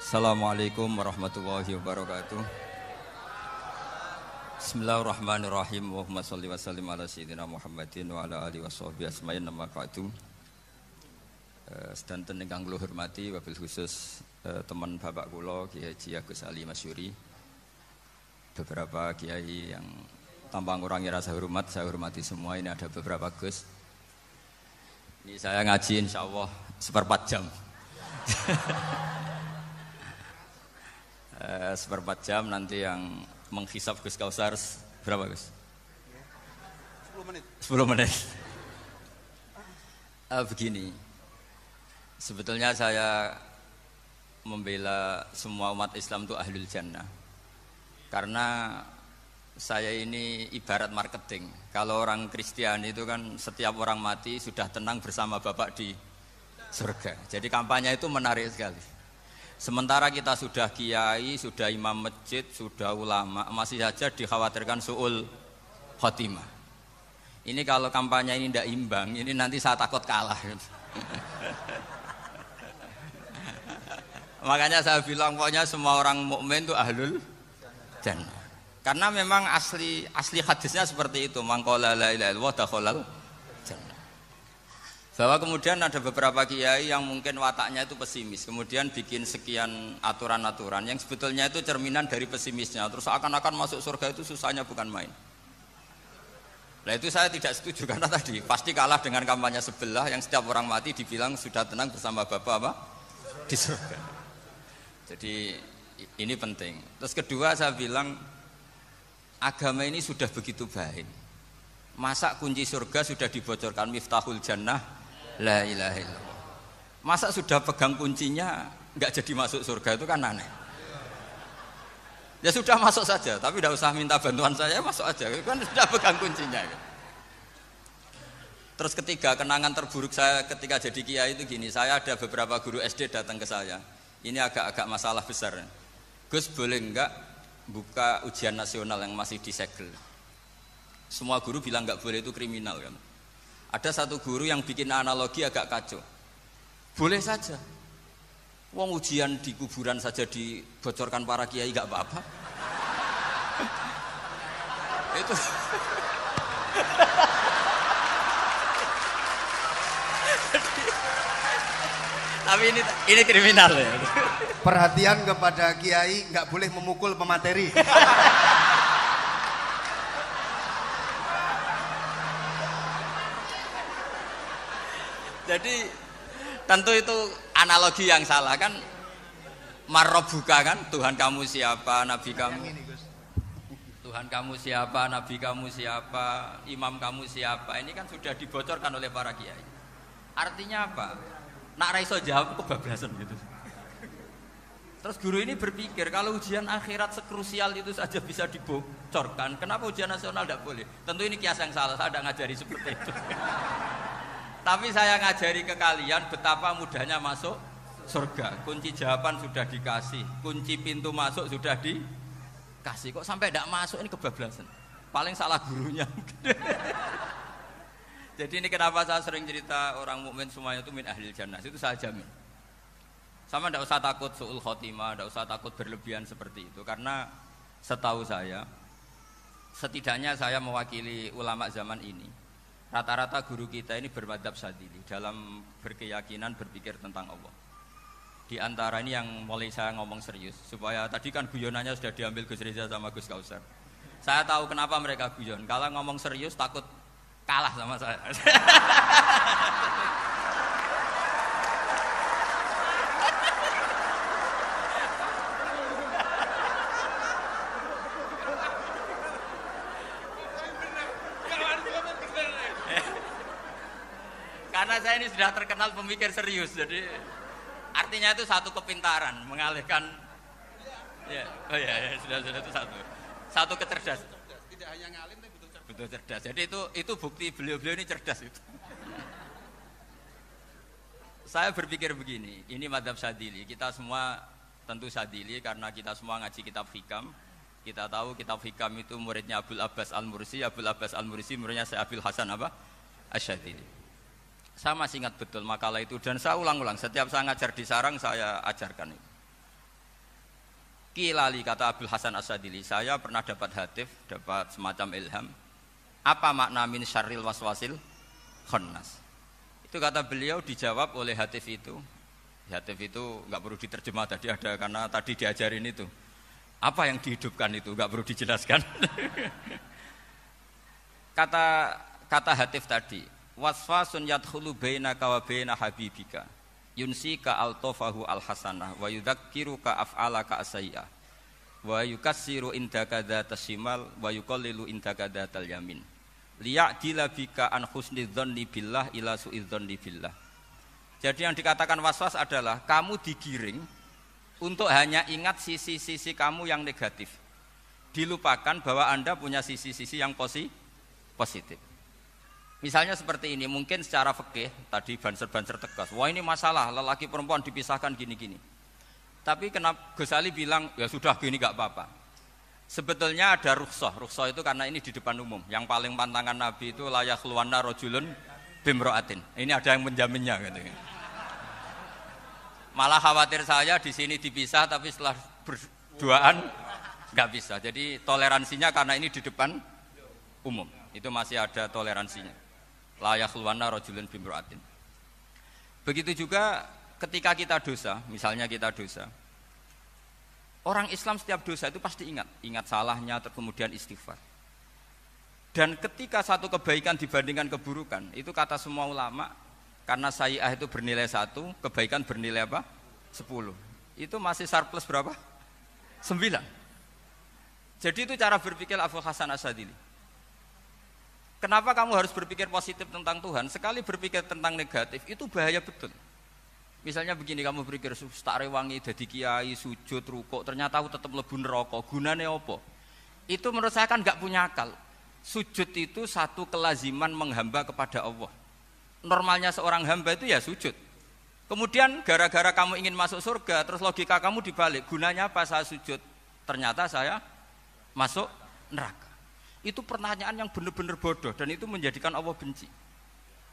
Assalamualaikum warahmatullahi wabarakatuh. Bismillahirrahmanirrahim. Allahumma sholli wa sallim ala sayyidina Muhammadin wa ala alihi washabbihi asma'in nama ba'du. Sedanten ingkang kula hormati wabil khusus teman bapak kula Kiai Haji Agus Ali Masyuri. Beberapa kiai yang tanpa ngurangi rasa hormat, saya hormati semua. Ini ada beberapa Gus. Ini saya ngaji insyaallah seperempat jam. Seperempat jam nanti yang menghisap Gus Kausar berapa Gus? 10 menit. 10 menit. Begini, sebetulnya saya membela semua umat Islam itu ahlul jannah. Karena saya ini ibarat marketing. Kalau orang Kristiani itu kan setiap orang mati sudah tenang bersama Bapak di surga. Jadi kampanye itu menarik sekali. Sementara kita sudah kiai, sudah imam masjid, sudah ulama, masih saja dikhawatirkan su'ul khotimah. Ini kalau kampanye ini tidak imbang, ini nanti saya takut kalah. Makanya saya bilang pokoknya semua orang mukmin itu ahlul jannah. Karena memang asli hadisnya seperti itu, man qala la ilaha illallah dakhalal jannah. Bahwa kemudian ada beberapa kiai yang mungkin wataknya itu pesimis, kemudian bikin sekian aturan-aturan yang sebetulnya itu cerminan dari pesimisnya. Terus akan masuk surga itu susahnya bukan main. Nah itu saya tidak setuju karena tadi pasti kalah dengan kampanye sebelah yang setiap orang mati dibilang sudah tenang bersama Bapak apa? Di surga. Jadi ini penting. Terus kedua saya bilang agama ini sudah begitu baik. Masa kunci surga sudah dibocorkan miftahul jannah la ilaha illallah. Masa sudah pegang kuncinya enggak jadi masuk surga itu kan aneh. Ya sudah masuk saja, tapi tidak usah minta bantuan saya, masuk aja. Kan sudah pegang kuncinya. Terus ketiga, kenangan terburuk saya ketika jadi kiai itu gini, saya ada beberapa guru SD datang ke saya. Ini agak-agak masalah besar. Gus boleh enggak buka ujian nasional yang masih disegel? Semua guru bilang enggak boleh, itu kriminal kan. Ada satu guru yang bikin analogi agak kacau. Boleh saja. Wong ujian di kuburan saja dibocorkan para kiai enggak apa-apa. Itu tapi ini kriminal ya. Perhatian kepada kiai, nggak boleh memukul pemateri. Jadi tentu itu analogi yang salah kan. Marrobuka kan, Tuhan kamu siapa, Nabi kamu. Tuhan kamu siapa, Nabi kamu siapa, imam kamu siapa. Ini kan sudah dibocorkan oleh para kiai. Artinya apa? Nak raiso jawab kebablasan gitu. Terus guru ini berpikir kalau ujian akhirat sekrusial itu saja bisa dibocorkan, kenapa ujian nasional tidak boleh? Tentu ini kias yang salah, saya tidak ngajari seperti itu. Tapi saya ngajari ke kalian betapa mudahnya masuk surga. Kunci jawaban sudah dikasih, kunci pintu masuk sudah dikasih. Kok sampai tidak masuk, ini kebablasan. Paling salah gurunya. Jadi ini kenapa saya sering cerita orang mukmin semuanya itu min ahlil jannah, itu saya jamin. Sama tidak usah takut su'ul khotimah, tidak usah takut berlebihan seperti itu. Karena setahu saya, setidaknya saya mewakili ulama zaman ini. Rata-rata guru kita ini bermadzhab Syadzili dalam berkeyakinan berpikir tentang Allah. Di antara ini yang mulai saya ngomong serius, supaya tadi kan guyonannya sudah diambil Gus Reza sama Gus Kausar. Saya tahu kenapa mereka guyon. Kalau ngomong serius takut kalah sama saya. Karena saya ini sudah terkenal pemikir serius, jadi artinya itu satu kepintaran, mengalihkan. Ya, oh ya, sudah itu satu kecerdasan. Tidak hanya ngalim tapi betul cerdas. Jadi itu bukti beliau-beliau ini cerdas itu. Saya berpikir begini, ini madzhab Syadzili. Kita semua tentu Syadzili karena kita semua ngaji kitab hikam. Kita tahu kitab hikam itu muridnya Abul Abbas Al-Mursi. Abul Abbas Al-Mursi muridnya Syekh Abil Hasan apa? Asy-Syadzili. Saya masih ingat betul makalah itu dan saya ulang-ulang. Setiap saya ngajar di sarang saya ajarkan itu. Kilali kata Abdul Hasan As-Sadili, saya pernah dapat hatif, dapat semacam ilham. Apa makna min syarril waswasil khannas? Itu kata beliau dijawab oleh hatif itu. Hatif itu nggak perlu diterjemah tadi ada karena tadi diajarin itu. Apa yang dihidupkan itu nggak perlu dijelaskan. kata hatif tadi, waswasun yadkhulu bainaka wa baina habibika. Yunsika altofahu alhasanah wa yudzakiruka af'alaka asayya wa yukassiru indaka dzatas shimal wa yuqallilu indaka dzatal yamin liya'dila bika an husnidzanni billah ila su'idzanni billah. Jadi yang dikatakan waswas adalah kamu digiring untuk hanya ingat sisi-sisi kamu yang negatif, dilupakan bahwa Anda punya sisi-sisi yang positif. Misalnya seperti ini, mungkin secara fikih tadi banser-banser tegas, wah ini masalah lelaki perempuan dipisahkan gini-gini. Tapi kenapa Ghazali bilang ya sudah gini gak apa-apa. Sebetulnya ada rukhsah itu karena ini di depan umum. Yang paling pantangan Nabi itu layak luwana rojulun bimroatin. Ini ada yang menjaminnya gitu. Malah khawatir saya di sini dipisah tapi setelah berduaan nggak bisa. Jadi toleransinya karena ini di depan umum. Itu masih ada toleransinya. Layak luwana rojulun bimroatin. Begitu juga ketika kita dosa, misalnya kita dosa, orang Islam setiap dosa itu pasti ingat salahnya, kemudian istighfar. Dan ketika satu kebaikan dibandingkan keburukan, itu kata semua ulama, karena sayyi'ah itu bernilai 1, kebaikan bernilai apa? 10. Itu masih surplus berapa? 9. Jadi itu cara berpikir Abdul Hasan As-Sadili. Kenapa kamu harus berpikir positif tentang Tuhan? Sekali berpikir tentang negatif, itu bahaya betul. Misalnya begini, kamu berpikir tak rewangi, dadi kiai, sujud, rukuk, ternyata aku tetap lebu neraka, gunane apa? Itu menurut saya kan gak punya akal. Sujud itu satu kelaziman menghamba kepada Allah. Normalnya seorang hamba itu ya sujud. Kemudian gara-gara kamu ingin masuk surga, terus logika kamu dibalik, gunanya apa saya sujud? Ternyata saya masuk neraka. Itu pertanyaan yang benar-benar bodoh dan itu menjadikan Allah benci.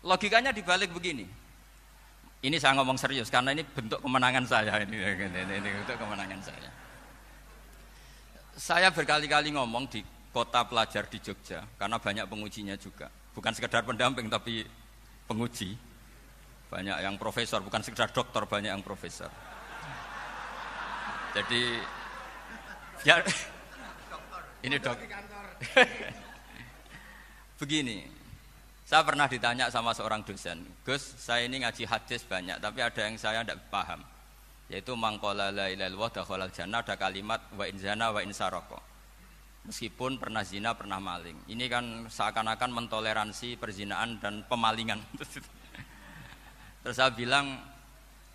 Logikanya dibalik begini. Ini saya ngomong serius karena ini bentuk kemenangan saya ini bentuk kemenangan saya. Saya berkali-kali ngomong di kota pelajar di Jogja karena banyak pengujinya juga. Bukan sekedar pendamping tapi penguji. Banyak yang profesor, bukan sekedar doktor, banyak yang profesor. Jadi ya ini dok. Begini, saya pernah ditanya sama seorang dosen, Gus, saya ini ngaji hadis banyak, tapi ada yang saya tidak paham, yaitu mangqala la ilaha illallah dakhalal jannah, ada kalimat wa in zana wa in saraka. Meskipun pernah zina, pernah maling. Ini kan seakan-akan mentoleransi perzinaan dan pemalingan. Terus saya bilang,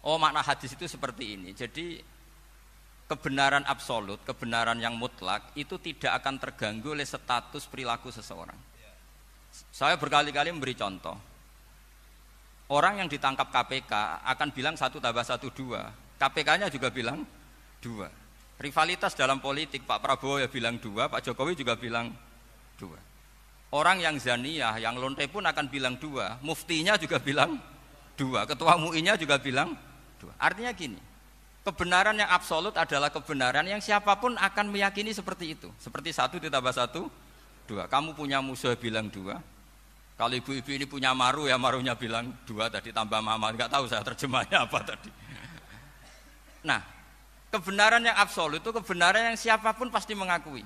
oh makna hadis itu seperti ini. Jadi kebenaran absolut, kebenaran yang mutlak itu tidak akan terganggu oleh status perilaku seseorang. Saya berkali-kali memberi contoh. Orang yang ditangkap KPK akan bilang 1 + 1 2. KPK-nya juga bilang 2. Rivalitas dalam politik, Pak Prabowo ya bilang 2, Pak Jokowi juga bilang 2. Orang yang zaniyah, yang lonte pun akan bilang 2. Muftinya juga bilang 2. Ketua MUI-nya juga bilang 2. Artinya gini, kebenaran yang absolut adalah kebenaran yang siapapun akan meyakini seperti itu. Seperti 1 + 1 2. Kamu punya musuh bilang 2. Kalau ibu-ibu ini punya maru ya marunya bilang 2 tadi tambah mama. Enggak tahu saya terjemahnya apa tadi. Nah, kebenaran yang absolut itu kebenaran yang siapapun pasti mengakui.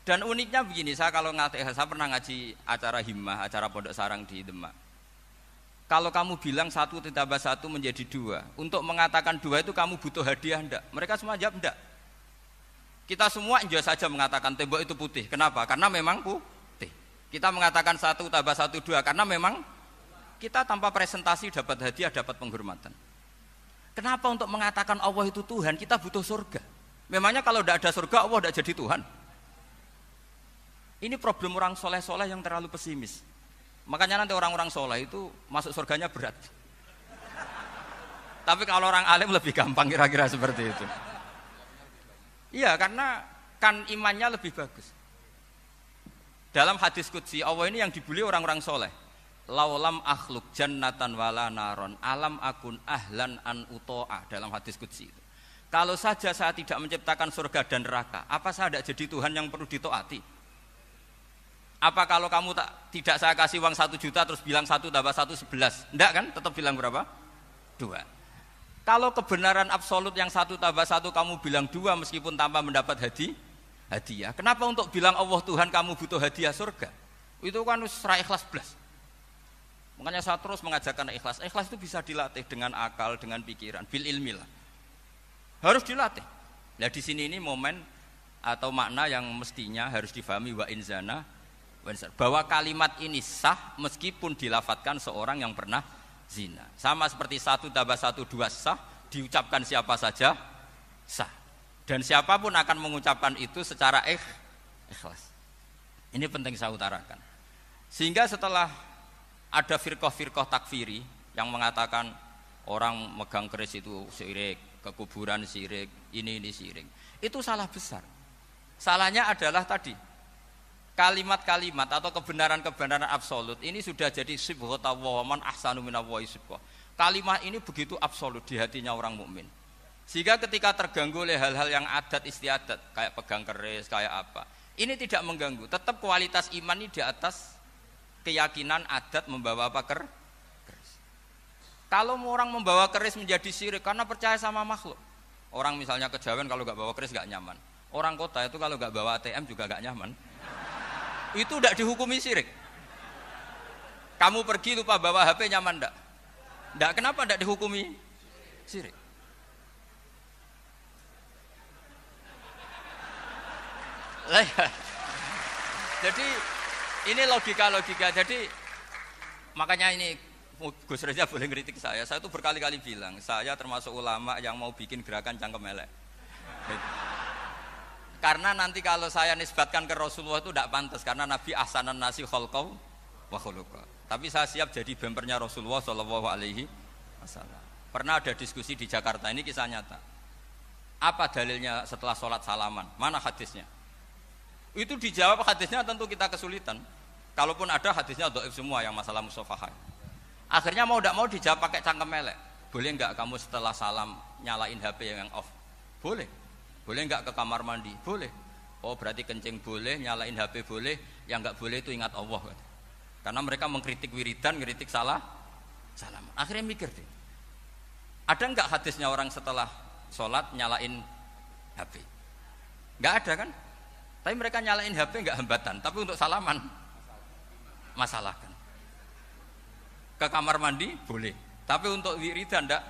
Dan uniknya begini, saya pernah ngaji acara himmah, acara pondok sarang di Demak. Kalau kamu bilang 1 + 1 menjadi 2, untuk mengatakan 2 itu kamu butuh hadiah enggak? Mereka semua jawab enggak. Kita semua enjoy saja mengatakan tembok itu putih. Kenapa? Karena memang putih. Kita mengatakan 1 + 1 2 karena memang kita tanpa presentasi dapat hadiah, dapat penghormatan. Kenapa untuk mengatakan Allah itu Tuhan kita butuh surga? Memangnya kalau tidak ada surga Allah tidak jadi Tuhan? Ini problem orang soleh-soleh yang terlalu pesimis. Makanya nanti orang-orang soleh itu masuk surganya berat. Tapi kalau orang alim lebih gampang kira-kira seperti itu. Iya, karena kan imannya lebih bagus. Dalam hadis qudsi Allah ini yang dibuli orang-orang soleh. Laulam akhluk jannatan wala naron alam akun ahlan an uto'a, dalam hadis qudsi itu. Kalau saja saya tidak menciptakan surga dan neraka, apa saya tidak jadi Tuhan yang perlu ditaati? Apa kalau kamu tidak saya kasih uang 1 juta terus bilang 1 tambah 1 11? Enggak kan? Tetap bilang berapa? 2. Kalau kebenaran absolut yang 1 tambah 1 kamu bilang 2 meskipun tanpa mendapat hadiah. Kenapa untuk bilang Allah Tuhan kamu butuh hadiah surga? Itu kan secara ikhlas belas. Makanya saya terus mengajarkan ikhlas. Ikhlas itu bisa dilatih dengan akal, dengan pikiran, bil ilmi lah. Harus dilatih. Nah di sini ini momen atau makna yang mestinya harus difahami wa inzana bahwa kalimat ini sah meskipun dilafatkan seorang yang pernah zina. Sama seperti 1 tambah 1 2 sah, diucapkan siapa saja sah. Dan siapapun akan mengucapkan itu secara ikhlas. Ini penting saya utarakan. Sehingga setelah ada firqah-firqah takfiri yang mengatakan orang megang keris itu syirik, ke kuburan syirik, ini syirik. Itu salah besar. Salahnya adalah tadi kalimat-kalimat atau kebenaran-kebenaran absolut ini sudah jadi sibghatullah man ahsanu minallahi sibghah. Kalimat ini begitu absolut di hatinya orang mukmin. Sehingga ketika terganggu oleh hal-hal yang adat istiadat kayak pegang keris, kayak apa, ini tidak mengganggu. Tetap kualitas iman ini di atas keyakinan adat membawa apa keris. Kalau orang membawa keris menjadi syirik karena percaya sama makhluk. Orang misalnya kejawen kalau nggak bawa keris nggak nyaman. Orang kota itu kalau nggak bawa ATM juga nggak nyaman. Itu tidak dihukumi syirik. Kamu pergi lupa bawa HP nyaman enggak? Enggak, kenapa tidak dihukumi syirik? Jadi ini logika-logika. Jadi makanya ini Gus Reza boleh ngeritik saya itu berkali-kali bilang saya termasuk ulama yang mau bikin gerakan cangkem elek. Karena nanti kalau saya nisbatkan ke Rasulullah itu tidak pantas karena Nabi ahsanan nasi khalqaw wa khuluqa. Tapi saya siap jadi bempernya Rasulullah Shallallahu Alaihi Wasallam. Pernah ada diskusi di Jakarta, ini kisah nyata. Apa dalilnya setelah sholat salaman? Mana hadisnya? Itu dijawab hadisnya tentu kita kesulitan. Kalaupun ada hadisnya dhaif semua yang masalah musafahah. Akhirnya mau tidak mau dijawab pakai cangkem elek. Boleh enggak kamu setelah salam nyalain HP yang off? Boleh. Boleh enggak ke kamar mandi? Boleh. Oh berarti kencing boleh, nyalain HP boleh, yang enggak boleh itu ingat Allah. Karena mereka mengkritik wiridan, ngeritik salam. Akhirnya mikir deh. Ada enggak hadisnya orang setelah sholat nyalain HP? Enggak ada kan? Tapi mereka nyalain HP enggak hambatan, tapi untuk salaman masalahkan. Ke kamar mandi boleh, tapi untuk wiridan enggak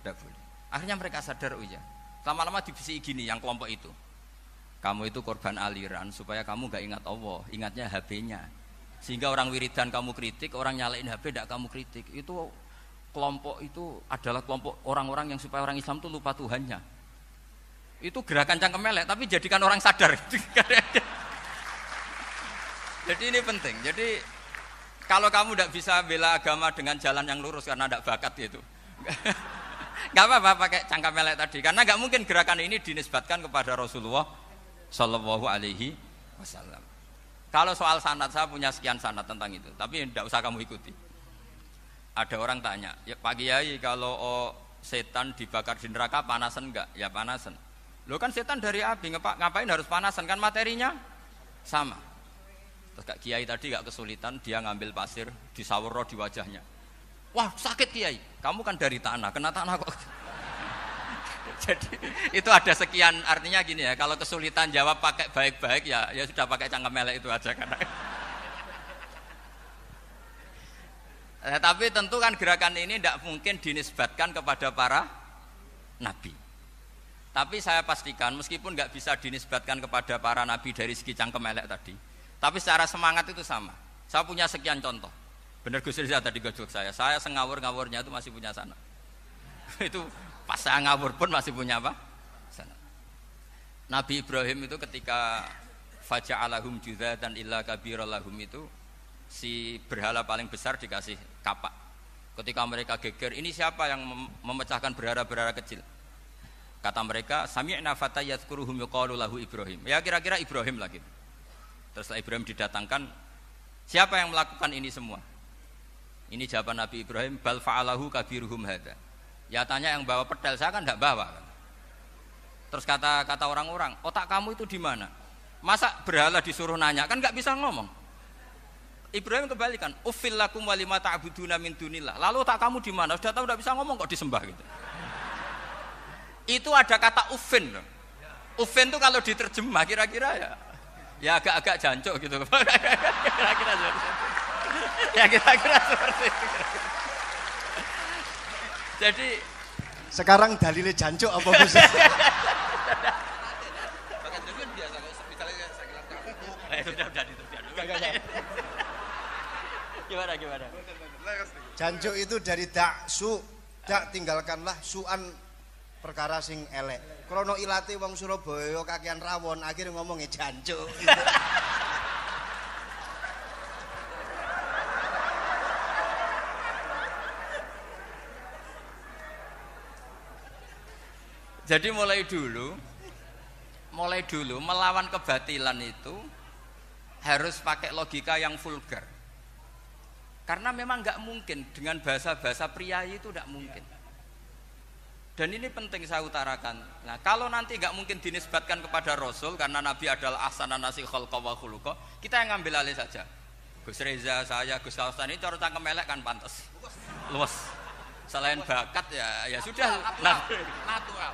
boleh. Akhirnya mereka sadar, oh iya. Lama-lama dibisi gini yang kelompok itu. Kamu itu korban aliran supaya kamu enggak ingat Allah, ingatnya HP-nya. Sehingga orang wiridan kamu kritik, orang nyalain HP enggak kamu kritik. Itu kelompok itu adalah kelompok orang-orang yang supaya orang Islam itu lupa Tuhannya. Itu gerakan cangkem elek, tapi jadikan orang sadar. Jadi ini penting. Jadi kalau kamu tidak bisa bela agama dengan jalan yang lurus karena tidak bakat gitu, nggak apa-apa pakai cangkem elek tadi. Karena nggak mungkin gerakan ini dinisbatkan kepada Rasulullah Shallallahu Alaihi Wasallam. Kalau soal sanad saya punya sekian sanad tentang itu, tapi tidak usah kamu ikuti. Ada orang tanya, ya Pak Kiai kalau setan dibakar di neraka panasan enggak? Ya panasan. Lo kan setan dari api, ngapain harus panasan? Kan materinya sama. Terus Kak Kiai tadi gak kesulitan, dia ngambil pasir, disawur di wajahnya. Wah sakit Kiai, kamu kan dari tanah, kena tanah kok. Jadi itu ada sekian, artinya gini ya, kalau kesulitan jawab pakai baik-baik ya sudah pakai cangkem elek itu aja kan. Tapi tentu kan gerakan ini tidak mungkin dinisbatkan kepada para nabi. Tapi saya pastikan meskipun nggak bisa dinisbatkan kepada para nabi dari segi cangkem elek tadi, tapi secara semangat itu sama. Saya punya sekian contoh. Benar Gus Riza tadi gojok saya ngawur-ngawurnya itu masih punya sana. Itu pas saya ngawur pun masih punya apa? Sana. Nabi Ibrahim itu ketika faja'alahum juzatan illa kabiralahum itu si berhala paling besar dikasih kapak. Ketika mereka geger, ini siapa yang memecahkan berhala-berhala kecil? Kata mereka, sami'na fata yadhkuruhum yuqalu lahu Ibrahim. Ya kira-kira Ibrahim lagi. Terus Ibrahim didatangkan, siapa yang melakukan ini semua? Ini jawaban Nabi Ibrahim, bal fa'alahu kabiruhum hadza. Ya tanya yang bawa pedal, saya kan enggak bawa kan. Terus kata orang-orang, otak kamu itu di mana? Masa berhala disuruh nanya, kan nggak bisa ngomong. Ibrahim kembalikan, uffil lakum walima ta'buduna min dunillah. Lalu otak kamu di mana? Sudah tahu nggak bisa ngomong kok disembah gitu. Itu ada kata uffin loh. Uffin itu kalau diterjemah kira-kira ya agak-agak jancuk gitu. Kira-kira seperti itu. Ya kira-kira seperti itu. Jadi sekarang dalilnya jancuk apa Gus? Gimana? Jancuk itu dari daksu, dak tinggalkanlah suan perkara sing elek. Krono ilate wong Surabaya kakean rawon, akhirnya ngomongnya jancuk. Gitu. Jadi mulai dulu melawan kebatilan itu harus pakai logika yang vulgar. Karena memang nggak mungkin dengan bahasa-bahasa priayi itu nggak mungkin. Dan ini penting saya utarakan. Nah, kalau nanti nggak mungkin dinisbatkan kepada Rasul karena Nabi adalah ahsanan nasi khalqa wa khuluqa, kita yang ngambil alih saja. Gus Reza, saya, Gus Hasan ini cara cangkem elek kan pantas. Luas. Selain bakat ya sudah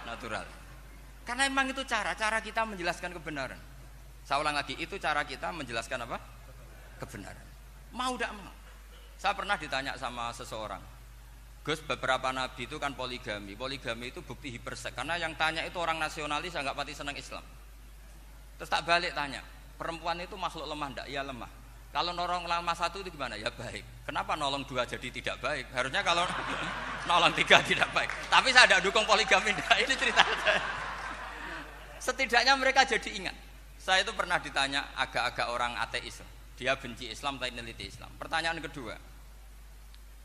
natural. Karena memang itu cara kita menjelaskan kebenaran. Saya ulang lagi, itu cara kita menjelaskan apa? Kebenaran. Mau tidak mau. Saya pernah ditanya sama seseorang, Gus, beberapa nabi itu kan poligami itu bukti hiperseks. Karena yang tanya itu orang nasionalis yang nggak pati senang Islam. Terus tak balik tanya, perempuan itu makhluk lemah enggak? Ya lemah. Kalau nolong lama satu itu gimana? Ya baik. Kenapa nolong dua jadi tidak baik? Harusnya kalau nolong tiga tidak baik. Tapi saya tidak dukung poligami. Nah, ini cerita. Setidaknya mereka jadi ingat. Saya itu pernah ditanya agak-agak orang ateis. Dia benci Islam tapi neliti Islam. Pertanyaan kedua,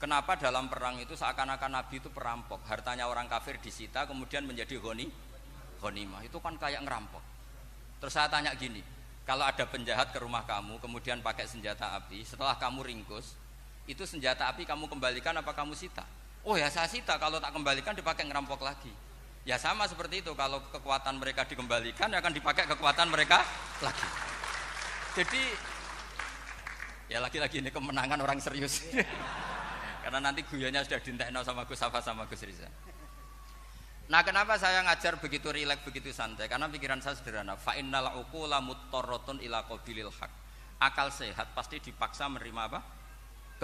kenapa dalam perang itu seakan-akan Nabi itu perampok, hartanya orang kafir disita kemudian menjadi ghanimah? Itu kan kayak ngerampok. Terus saya tanya gini, kalau ada penjahat ke rumah kamu kemudian pakai senjata api, setelah kamu ringkus, itu senjata api kamu kembalikan apa kamu sita? Oh ya saya sita, kalau tak kembalikan dipakai ngerampok lagi. Ya sama seperti itu, kalau kekuatan mereka dikembalikan akan dipakai kekuatan mereka lagi. Jadi ya lagi-lagi ini kemenangan orang serius. Karena nanti guyonnya sudah dintekno sama Gus Safa sama Gus Riza. Nah, kenapa saya ngajar begitu rileks, begitu santai? Karena pikiran saya sederhana. Fa innal uqula muttarratun ila qabilil haq. Akal sehat pasti dipaksa menerima apa?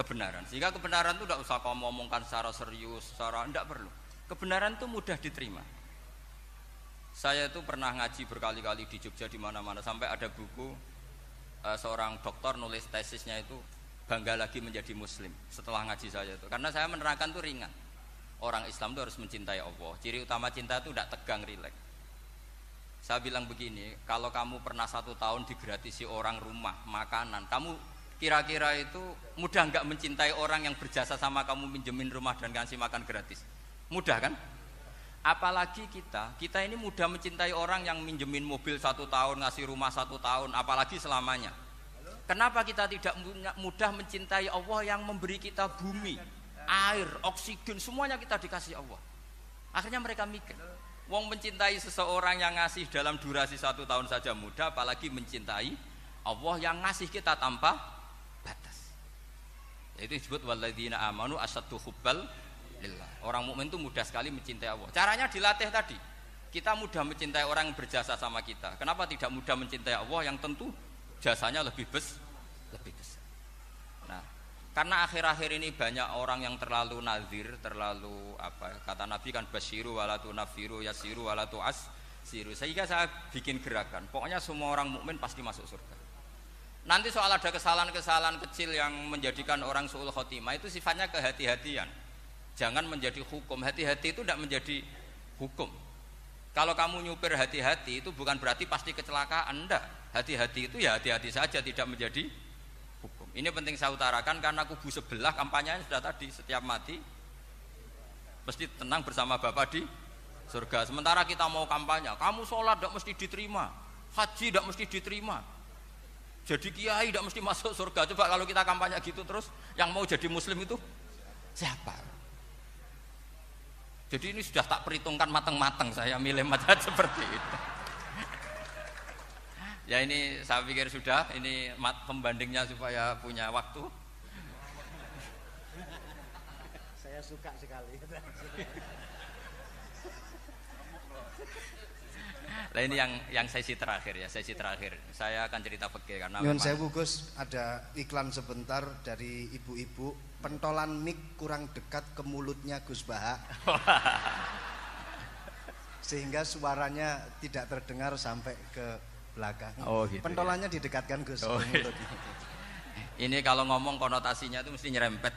Kebenaran. Sehingga kebenaran itu tidak usah kamu ngomongkan secara serius, secara tidak perlu. Kebenaran itu mudah diterima. Saya itu pernah ngaji berkali-kali di Jogja di mana-mana sampai ada buku seorang dokter nulis tesisnya itu bangga lagi menjadi muslim setelah ngaji saya itu. Karena saya menerangkan itu ringan. Orang Islam itu harus mencintai Allah. Ciri utama cinta itu tidak tegang, rileks. Saya bilang begini, kalau kamu pernah 1 tahun digratisi orang rumah, makanan, kamu kira-kira itu mudah nggak mencintai orang yang berjasa sama kamu minjemin rumah dan ngasih makan gratis? Mudah kan? Apalagi kita ini mudah mencintai orang yang minjemin mobil 1 tahun, ngasih rumah 1 tahun, apalagi selamanya. Kenapa kita tidak mudah mencintai Allah yang memberi kita bumi, air, oksigen, semuanya kita dikasih Allah? Akhirnya mereka mikir, wong mencintai seseorang yang ngasih dalam durasi 1 tahun saja mudah, apalagi mencintai Allah yang ngasih kita tanpa batas. Itu disebut walladzina amanu asyaddu hubbal lillah. Orang mukmin itu mudah sekali mencintai Allah. Caranya dilatih tadi. Kita mudah mencintai orang yang berjasa sama kita. Kenapa tidak mudah mencintai Allah yang tentu jasanya lebih besar? Nah, karena akhir-akhir ini banyak orang yang terlalu nazir, terlalu apa? Kata Nabi kan basyiru wala tunafiru, yasiru wala tu'assiru. Sehingga saya bikin gerakan. Pokoknya semua orang mukmin pasti masuk surga. Nanti soal ada kesalahan-kesalahan kecil yang menjadikan orang su'ul khotimah itu sifatnya kehati-hatian. Jangan menjadi hukum. Hati-hati itu tidak menjadi hukum. Kalau kamu nyupir hati-hati itu bukan berarti pasti kecelakaan, enggak. Hati-hati itu ya hati-hati saja, tidak menjadi hukum. Ini penting saya utarakan karena kubu sebelah kampanyenya sudah tadi, setiap mati mesti tenang bersama Bapak di surga. Sementara kita mau kampanye, kamu sholat tidak mesti diterima, haji tidak mesti diterima, jadi kiai tidak mesti masuk surga. Coba kalau kita kampanye gitu terus, yang mau jadi muslim itu siapa? Jadi ini sudah tak perhitungkan matang-matang saya milih mazhab seperti itu. Ya ini saya pikir sudah, ini pembandingnya supaya punya waktu. Saya suka sekali. Nah ini yang sesi terakhir ya, sesi terakhir. Saya akan cerita fikih karena Nyun sewu Gus, ada iklan sebentar dari ibu-ibu, pentolan mic kurang dekat ke mulutnya Gus Baha. Sehingga suaranya tidak terdengar sampai ke belakang. Oh gitu. Pentolannya didekatkan Gus oh, ke mulut. Ini kalau ngomong konotasinya itu mesti nyerempet.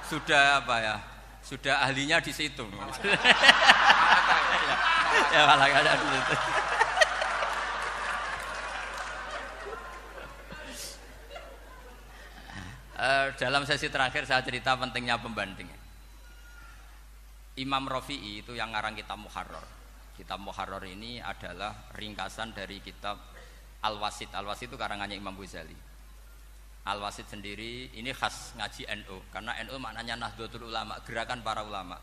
Sudah apa ya? Sudah ahlinya di situ. Ya malah ada di situ. Dalam sesi terakhir saya cerita pentingnya pembanding. Imam Rafi'i itu yang ngarang kitab Muharrar. Kitab Muharrar ini adalah ringkasan dari kitab Al-Wasit. Al-Wasit itu karangannya Imam Ghazali. Al-Wasit sendiri ini khas ngaji NU karena NU maknanya Nahdlatul Ulama, gerakan para ulama.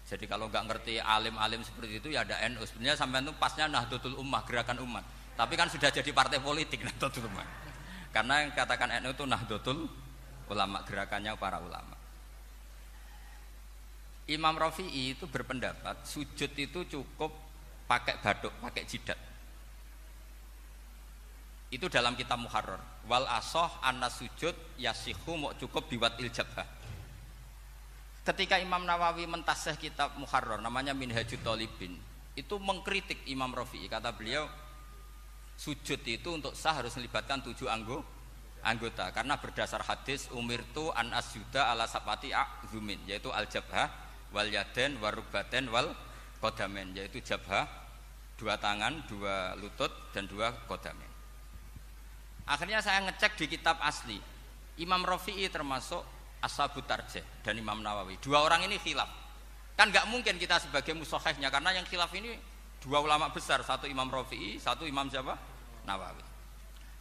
Jadi kalau nggak ngerti alim-alim seperti itu ya ada NU. Sebenarnya sampai itu pasnya Nahdlatul Ummah, gerakan umat. Tapi kan sudah jadi partai politik Nahdlatul Ummah. Karena yang katakan NU itu Nahdlatul Ulama, gerakannya para ulama. Imam Rafi'i itu berpendapat sujud itu cukup pakai batuk, pakai jidat. Itu dalam kitab Muharrar. Wal asoh anna sujud yasihu mau cukup biwat iljabah. Ketika Imam Nawawi mentasih kitab Muharrar namanya Minhajut Thalibin, itu mengkritik Imam Rafi'i. Kata beliau sujud itu untuk sah harus melibatkan 7 anggota karena berdasar hadis umirtu an asjuda ala sapati a'zumin, yaitu al-jabhah wal yaden warukbaten wal qadamen, yaitu jabhah 2 tangan, 2 lutut dan 2 qadamen. Akhirnya saya ngecek di kitab asli Imam Rafi'i termasuk Ashabut Tarjih dan Imam Nawawi. 2 orang ini khilaf. Kan nggak mungkin kita sebagai musahihnya karena yang khilaf ini 2 ulama besar, satu Imam Rafi'i, satu Imam siapa? Nawawi.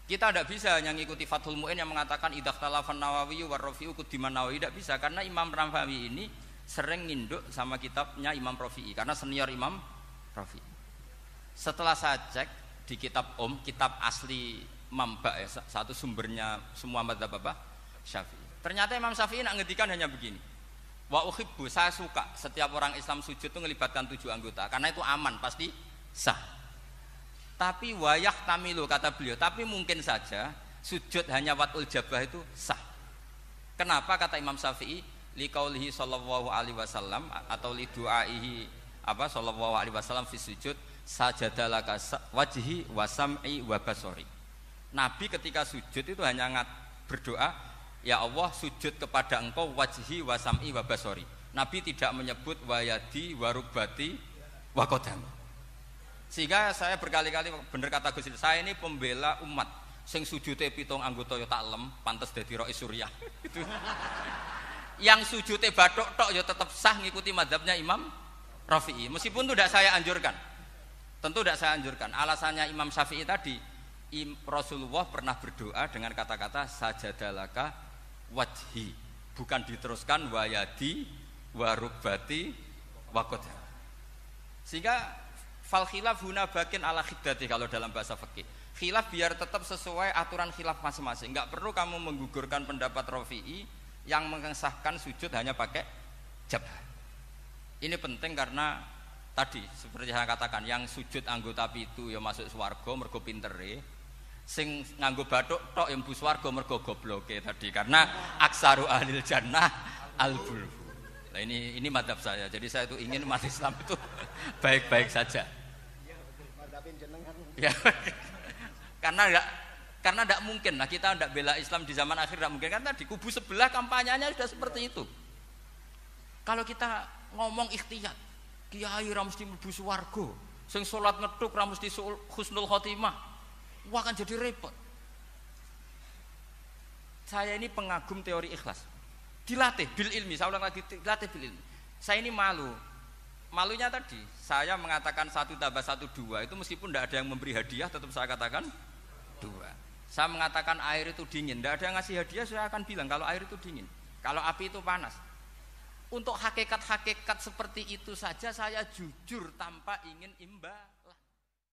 Kita tidak bisa hanya ngikuti Fathul Mu'in yang mengatakan idaktalafan Nawawi war Rafi'u kudiman Nawawi, tidak bisa karena Imam Nawawi ini sering nginduk sama kitabnya Imam Rafi'i karena senior Imam Rafi'i. Setelah saya cek di kitab kitab asli Mamba ya, satu sumbernya semua mazhab apa? Syafi'i. Ternyata Imam Syafi'i nak ngedikan hanya begini. Wa uhibbu, saya suka setiap orang Islam sujud itu melibatkan 7 anggota karena itu aman, pasti sah. Tapi wayah tamilu kata beliau, tapi mungkin saja sujud hanya watul jabah itu sah. Kenapa kata Imam Syafi'i? Liqaulihi sallallahu alaihi wasallam atau li du'aihi apa sallallahu alaihi wasallam fi sujud sajadalaka wajhi wa sam'i wa basari. Nabi ketika sujud itu hanya berdoa, ya Allah sujud kepada engkau wajhi wa sam'i wa basari. Nabi tidak menyebut wayadi wa rukbati wa qadam. Sehingga saya berkali-kali bener kata Gus, saya ini pembela umat sing sujude 7 anggota ya tak lem pantes dadi Rais Suriah. Itu. Yang sujude bathuk tok ya tetap sah ngikuti mazhabnya Imam Rafi'i. Meskipun itu tidak saya anjurkan. Tentu tidak saya anjurkan. Alasannya Imam Syafi'i tadi Rasulullah pernah berdoa dengan kata-kata sajadalaka wajhi, bukan diteruskan wayadi warubati wakoda. Sehingga fal khilaf huna bakin ala khiddati kalau dalam bahasa fikih. Khilaf biar tetap sesuai aturan khilaf masing-masing. Enggak perlu kamu menggugurkan pendapat Rafi'i yang mengesahkan sujud hanya pakai jabah. Ini penting karena tadi seperti saya katakan yang sujud anggota pitu ya masuk swarga mergo pintere. Sing nganggo bathuk tok yang mlebu swarga mergo gobloke tadi karena aksaru ahlil jannah al-bulbu. Nah ini mazhab saya. Jadi saya itu ingin umat Islam itu baik-baik saja. Ya. Karena tidak mungkin lah kita tidak bela Islam di zaman akhir, tidak mungkin karena di kubu sebelah kampanyenya sudah seperti itu. Kalau kita ngomong ikhtiyat, kiai ra mesti mlebu swarga, sing salat ngethuk ra mesti husnul khotimah. Wah akan jadi repot. Saya ini pengagum teori ikhlas. Dilatih bil ilmi, saya ulang lagi dilatih bil ilmi. Saya ini malu. Malunya tadi, saya mengatakan 1 tambah 1 2 itu meskipun tidak ada yang memberi hadiah tetap saya katakan 2. Saya mengatakan air itu dingin, tidak ada yang ngasih hadiah saya akan bilang kalau air itu dingin. Kalau api itu panas. Untuk hakikat-hakikat seperti itu saja saya jujur tanpa ingin imbal.